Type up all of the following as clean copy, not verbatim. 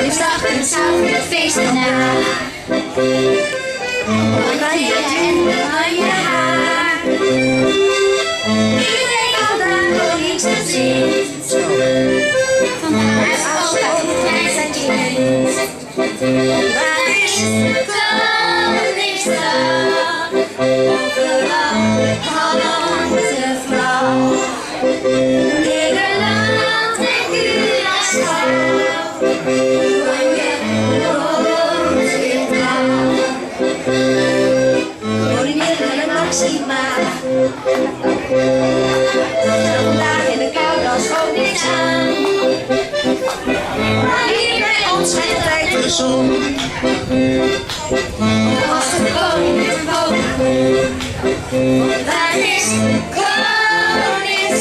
Woensdag en s'avonds het feest erna. Oranje en oranje haar. Iedereen kan daar nog niks te zien. Vandaag is altijd een klein kind. Vandaag is Koningsdag. Overal hangt de vrouw. Nederland en Curaçao. Oranje, rood, wit, blauw. Koningin Maxima. Vandaag in de kou, dat is ook niks aan. Maar hier bij ons schijnt altijd de zon. Als de koning weer woont. Vandaag is Koningsdag.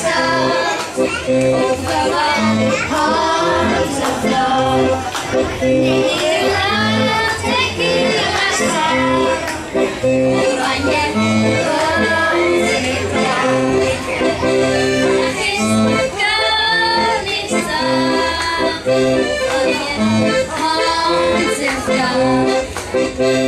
Overal hangt de vrouw. Nederland en Curaçao. Oranje, rood, wit, blauw. Vandaag is Koningsdag. Oranje, hangt de vrouw.